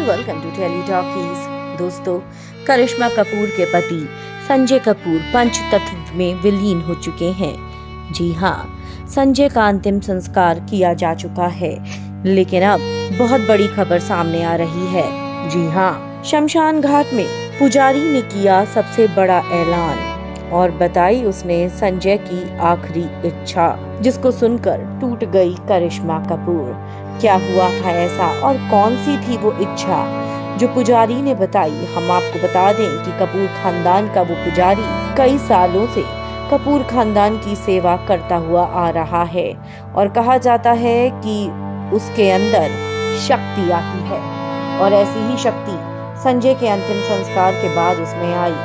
Welcome to tele talkies. दोस्तों, करिश्मा कपूर के पति संजय कपूर पंचतत्व में विलीन हो चुके हैं। जी हाँ, संजय का अंतिम संस्कार किया जा चुका है, लेकिन अब बहुत बड़ी खबर सामने आ रही है। जी हाँ, शमशान घाट में पुजारी ने किया सबसे बड़ा ऐलान और बताई उसने संजय की आखिरी इच्छा, जिसको सुनकर टूट गई करिश्मा कपूर। क्या हुआ था ऐसा और कौन सी थी वो इच्छा जो पुजारी ने बताई? हम आपको बता दें कि कपूर खानदान का वो पुजारी कई सालों से कपूर खानदान की सेवा करता हुआ आ रहा है और कहा जाता है कि उसके अंदर शक्ति आती है और ऐसी ही शक्ति संजय के अंतिम संस्कार के बाद उसमें आई,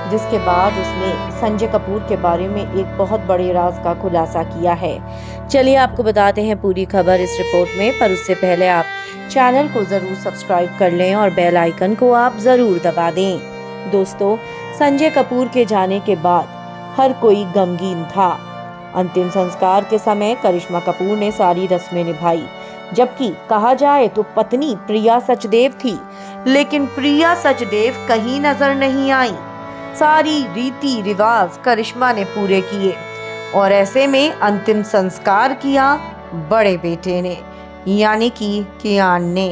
जिसके बाद उसने संजय कपूर के बारे में एक बहुत बड़े राज का खुलासा किया है। चलिए आपको बताते हैं पूरी खबर इस रिपोर्ट में, पर उससे पहले आप चैनल को जरूर सब्सक्राइब कर लें और बेल आइकन को आप जरूर दबा दें। दोस्तों, संजय कपूर के जाने के बाद हर कोई गमगीन था। अंतिम संस्कार के समय करिश्मा कपूर ने सारी रस्में निभाई, जबकि कहा जाए तो पत्नी प्रिया सचदेव थी, लेकिन प्रिया सचदेव कहीं नजर नहीं आई। सारी रीति रिवाज करिश्मा ने पूरे किए और ऐसे में अंतिम संस्कार किया बड़े बेटे ने, यानी कि कियान ने।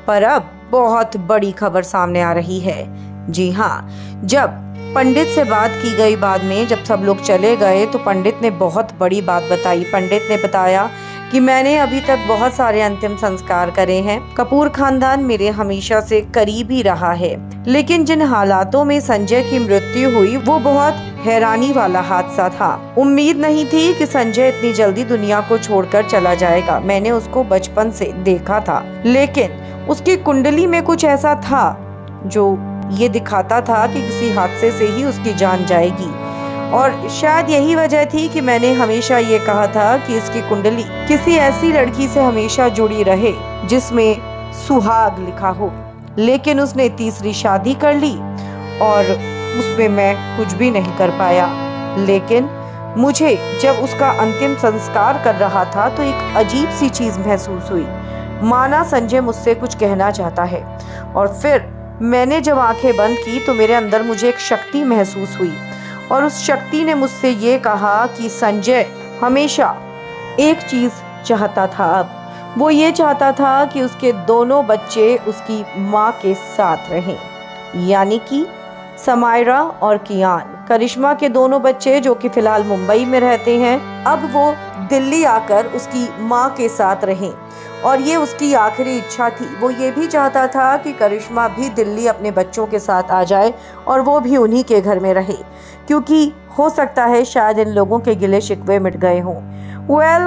पर अब बहुत बड़ी खबर सामने आ रही है। जी हाँ, जब पंडित से बात की गई, बाद में जब सब लोग चले गए तो पंडित ने बहुत बड़ी बात बताई। पंडित ने बताया कि मैंने अभी तक बहुत सारे अंतिम संस्कार करे हैं, कपूर खानदान मेरे हमेशा से करीब ही रहा है, लेकिन जिन हालातों में संजय की मृत्यु हुई वो बहुत हैरानी वाला हादसा था। उम्मीद नहीं थी कि संजय इतनी जल्दी दुनिया को छोड़कर चला जाएगा। मैंने उसको बचपन से देखा था, लेकिन उसकी कुंडली में कुछ ऐसा था जो ये दिखाता था कि किसी हादसे से ही उसकी जान जाएगी, और शायद यही वजह थी कि मैंने हमेशा ये कहा था कि इसकी कुंडली किसी ऐसी लड़की से हमेशा जुड़ी रहे जिसमें सुहाग लिखा हो। लेकिन उसने तीसरी शादी कर ली और उसमें मैं कुछ भी नहीं कर पाया। लेकिन मुझे जब उसका अंतिम संस्कार कर रहा था तो एक अजीब सी चीज महसूस हुई, माना संजय मुझसे कुछ कहना चाहता है। और फिर मैंने जब आंखें बंद की तो मेरे अंदर मुझे एक शक्ति महसूस हुई और उस शक्ति ने मुझसे ये कहा कि संजय हमेशा एक चीज चाहता था। अब वो ये चाहता था कि उसके दोनों बच्चे उसकी माँ के साथ रहें, यानी कि समायरा और कियान। करिश्मा के दोनों बच्चे जो कि फिलहाल मुंबई में रहते हैं, अब वो दिल्ली आकर उसकी माँ के साथ रहें, और ये उसकी आखिरी इच्छा थी। वो ये भी चाहता था कि करिश्मा भी दिल्ली अपने बच्चों के साथ आ जाए और वो भी उन्हीं के घर में रहे, क्योंकि हो सकता है शायद इन लोगों के गिले शिकवे मिट गए हों।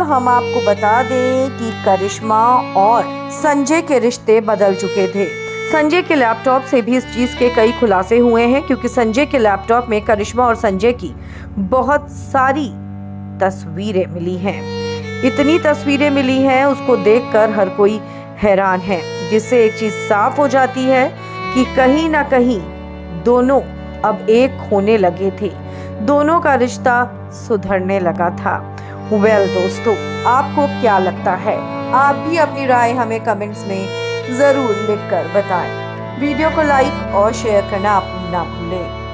हम आपको बता दें कि करिश्मा और संजय के रिश्ते बदल चुके थे। संजय के लैपटॉप से भी इस चीज़ के कई खुलासे हुए हैं, क्योंकि संजय के लैपटॉप में करिश्मा और संजय की बहुत सारी तस्वीरें मिली हैं। इतनी तस्वीरें मिली हैं, उसको देखकर हर कोई हैरान है, जिससे एक चीज़ साफ हो जाती है कि कहीं ना कहीं दोनों अब एक होने लगे थे, दोनों का रिश्ता सुधरने लगा था। दोस्तों, आपको क्या लगता है? आप भी अपनी राय हमें कमेंट्स में ज़रूर लिखकर बताएं। वीडियो को लाइक और शेयर करना आप ना भूलें।